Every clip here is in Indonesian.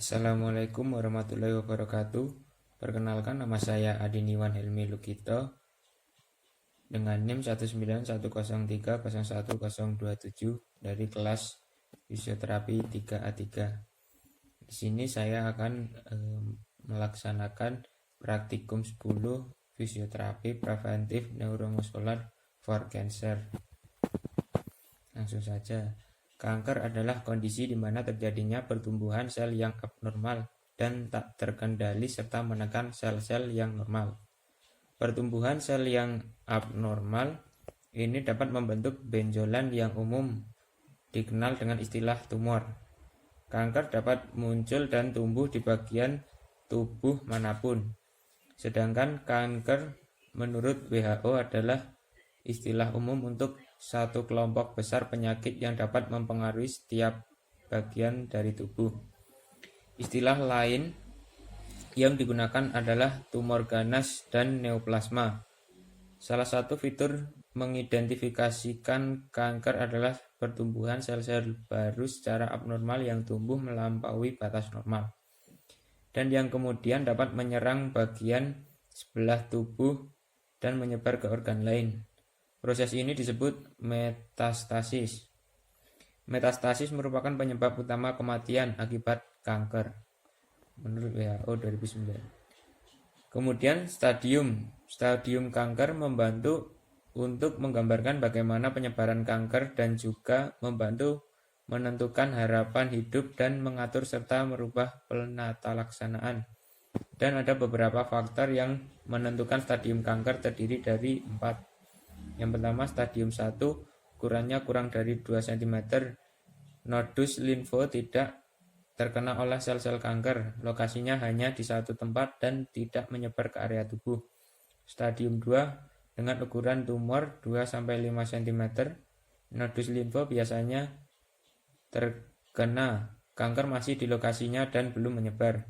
Assalamualaikum warahmatullahi wabarakatuh. Perkenalkan, nama saya Adiniwan Helmi Lukito dengan NIM 19103011027 dari kelas fisioterapi 3A3. Di sini saya akan melaksanakan praktikum 10 fisioterapi preventif neuromuskular for cancer. Langsung saja. Kanker adalah kondisi di mana terjadinya pertumbuhan sel yang abnormal dan tak terkendali serta menekan sel-sel yang normal. Pertumbuhan sel yang abnormal ini dapat membentuk benjolan yang umum dikenal dengan istilah tumor. Kanker dapat muncul dan tumbuh di bagian tubuh manapun. Sedangkan kanker menurut WHO adalah istilah umum untuk satu kelompok besar penyakit yang dapat mempengaruhi setiap bagian dari tubuh. Istilah lain yang digunakan adalah tumor ganas dan neoplasma. Salah satu fitur mengidentifikasikan kanker adalah pertumbuhan sel-sel baru secara abnormal yang tumbuh melampaui batas normal, dan yang kemudian dapat menyerang bagian sebelah tubuh dan menyebar ke organ lain. Proses ini disebut metastasis. Metastasis merupakan penyebab utama kematian akibat kanker menurut WHO 2009. Kemudian stadium kanker membantu untuk menggambarkan bagaimana penyebaran kanker dan juga membantu menentukan harapan hidup dan mengatur serta merubah penata laksanaan. Dan ada beberapa faktor yang menentukan stadium kanker, terdiri dari 4. Yang pertama, stadium 1, ukurannya kurang dari 2 cm. Nodus limfo tidak terkena oleh sel-sel kanker. Lokasinya hanya di satu tempat dan tidak menyebar ke area tubuh. Stadium 2, dengan ukuran tumor 2-5 cm. Nodus limfo biasanya terkena kanker masih di lokasinya dan belum menyebar.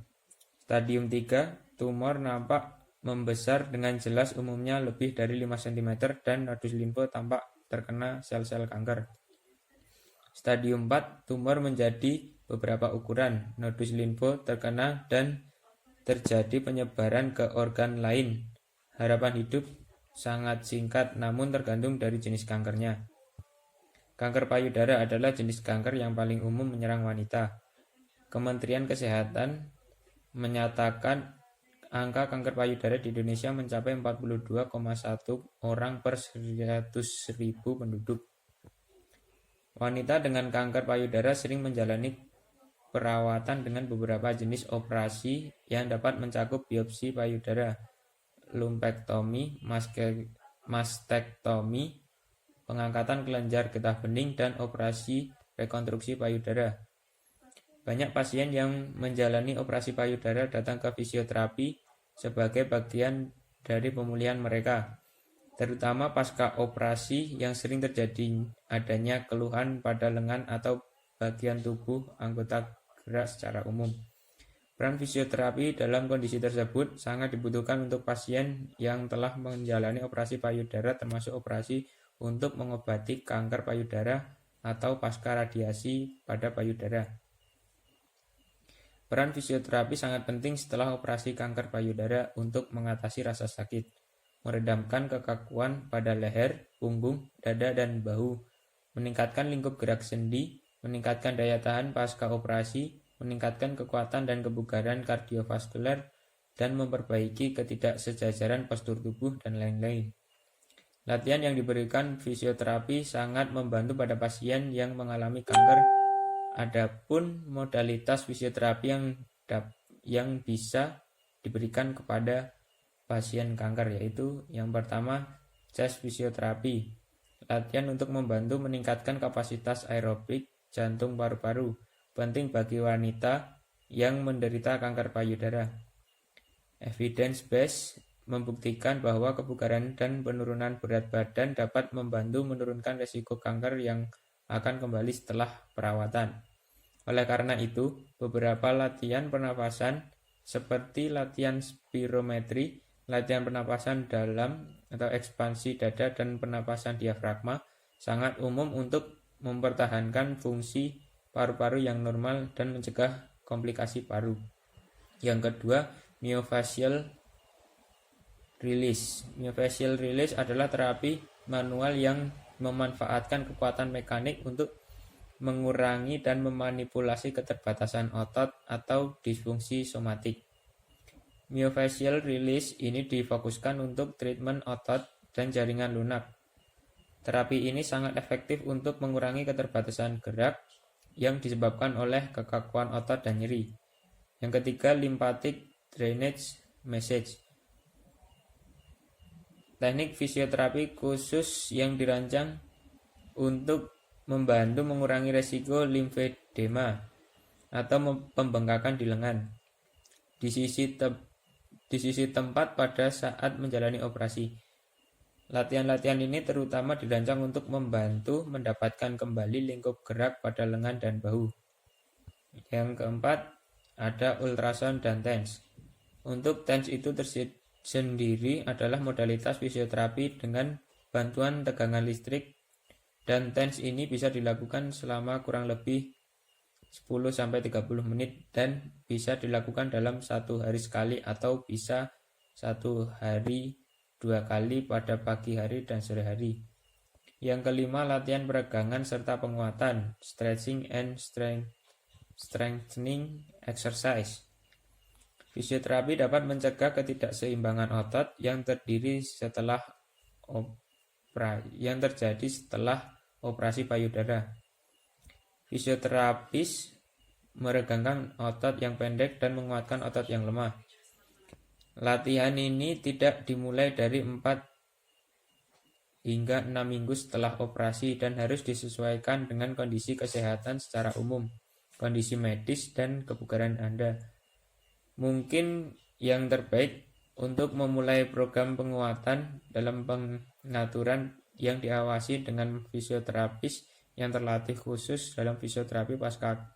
Stadium 3, tumor nampak membesar dengan jelas, umumnya lebih dari 5 cm, dan nodus limfo tampak terkena sel-sel kanker. Stadium 4, tumor menjadi beberapa ukuran. Nodus limfo terkena dan terjadi penyebaran ke organ lain. Harapan hidup sangat singkat, namun tergantung dari jenis kankernya. Kanker payudara adalah jenis kanker yang paling umum menyerang wanita. Kementerian Kesehatan menyatakan angka kanker payudara di Indonesia mencapai 42,1 orang per 100.000 penduduk. Wanita dengan kanker payudara sering menjalani perawatan dengan beberapa jenis operasi yang dapat mencakup biopsi payudara, lumpektomi, mastektomi, pengangkatan kelenjar getah bening, dan operasi rekonstruksi payudara. Banyak pasien yang menjalani operasi payudara datang ke fisioterapi sebagai bagian dari pemulihan mereka, terutama pasca operasi yang sering terjadi adanya keluhan pada lengan atau bagian tubuh anggota gerak secara umum. Peran fisioterapi dalam kondisi tersebut sangat dibutuhkan untuk pasien yang telah menjalani operasi payudara, termasuk operasi untuk mengobati kanker payudara atau pasca radiasi pada payudara. Peran fisioterapi sangat penting setelah operasi kanker payudara untuk mengatasi rasa sakit, meredamkan kekakuan pada leher, punggung, dada, dan bahu, meningkatkan lingkup gerak sendi, meningkatkan daya tahan pasca operasi, meningkatkan kekuatan dan kebugaran kardiovaskuler, dan memperbaiki ketidaksejajaran postur tubuh, dan lain-lain. Latihan yang diberikan fisioterapi sangat membantu pada pasien yang mengalami kanker. Adapun modalitas fisioterapi yang bisa diberikan kepada pasien kanker yaitu yang pertama, chest fisioterapi, latihan untuk membantu meningkatkan kapasitas aerobik jantung paru-paru, penting bagi wanita yang menderita kanker payudara. Evidence based membuktikan bahwa kebugaran dan penurunan berat badan dapat membantu menurunkan risiko kanker yang akan kembali setelah perawatan. Oleh karena itu, beberapa latihan pernapasan seperti latihan spirometri, latihan pernapasan dalam atau ekspansi dada, dan pernapasan diafragma sangat umum untuk mempertahankan fungsi paru-paru yang normal dan mencegah komplikasi paru. Yang kedua, myofascial release. Myofascial release adalah terapi manual yang memanfaatkan kekuatan mekanik untuk mengurangi dan memanipulasi keterbatasan otot atau disfungsi somatik. Myofascial release ini difokuskan untuk treatment otot dan jaringan lunak. Terapi ini sangat efektif untuk mengurangi keterbatasan gerak yang disebabkan oleh kekakuan otot dan nyeri. Yang ketiga, lymphatic drainage massage. Teknik fisioterapi khusus yang dirancang untuk membantu mengurangi resiko limfedema atau pembengkakan di lengan di sisi tempat pada saat menjalani operasi. Latihan-latihan ini terutama dirancang untuk membantu mendapatkan kembali lingkup gerak pada lengan dan bahu. Yang keempat, ada ultrasound dan TENS. Untuk TENS itu sendiri adalah modalitas fisioterapi dengan bantuan tegangan listrik, dan TENS ini bisa dilakukan selama kurang lebih 10-30 menit dan bisa dilakukan dalam 1 hari sekali atau bisa 1 hari 2 kali pada pagi hari dan sore hari. Yang kelima, latihan peregangan serta penguatan, stretching and strengthening exercise. Fisioterapi dapat mencegah ketidakseimbangan otot yang terjadi setelah operasi payudara. Fisioterapis meregangkan otot yang pendek dan menguatkan otot yang lemah. Latihan ini tidak dimulai dari 4 hingga 6 minggu setelah operasi dan harus disesuaikan dengan kondisi kesehatan secara umum, kondisi medis, dan kebugaran Anda. Mungkin yang terbaik untuk memulai program penguatan dalam pengaturan yang diawasi dengan fisioterapis yang terlatih khusus dalam fisioterapi pasca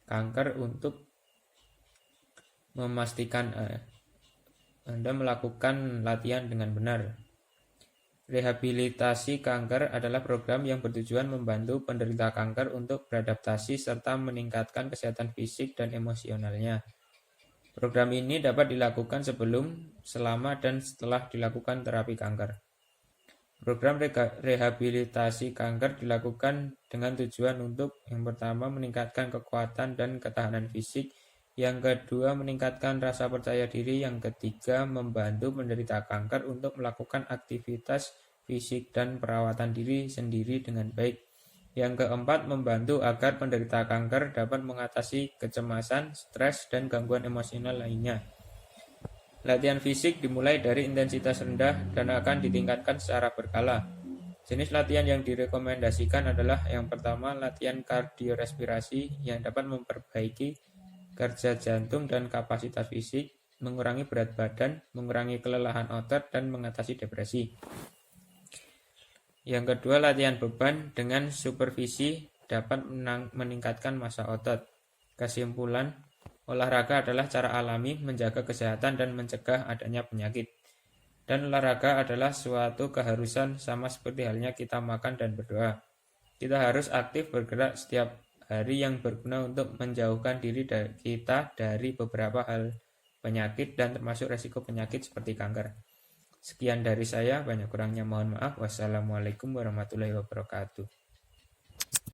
kanker untuk memastikan Anda melakukan latihan dengan benar. Rehabilitasi kanker adalah program yang bertujuan membantu penderita kanker untuk beradaptasi serta meningkatkan kesehatan fisik dan emosionalnya. Program ini dapat dilakukan sebelum, selama, dan setelah dilakukan terapi kanker. Program rehabilitasi kanker dilakukan dengan tujuan untuk yang pertama meningkatkan kekuatan dan ketahanan fisik, yang kedua meningkatkan rasa percaya diri, yang ketiga membantu penderita kanker untuk melakukan aktivitas fisik dan perawatan diri sendiri dengan baik. Yang keempat, membantu agar penderita kanker dapat mengatasi kecemasan, stres, dan gangguan emosional lainnya. Latihan fisik dimulai dari intensitas rendah dan akan ditingkatkan secara berkala. Jenis latihan yang direkomendasikan adalah yang pertama, latihan kardiorespirasi yang dapat memperbaiki kerja jantung dan kapasitas fisik, mengurangi berat badan, mengurangi kelelahan otot, dan mengatasi depresi. Yang kedua, latihan beban dengan supervisi dapat meningkatkan massa otot. Kesimpulan, olahraga adalah cara alami menjaga kesehatan dan mencegah adanya penyakit. Dan olahraga adalah suatu keharusan sama seperti halnya kita makan dan berdoa. Kita harus aktif bergerak setiap hari yang berguna untuk menjauhkan diri kita dari beberapa hal penyakit dan termasuk resiko penyakit seperti kanker. Sekian dari saya, banyak kurangnya mohon maaf. Wassalamualaikum warahmatullahi wabarakatuh.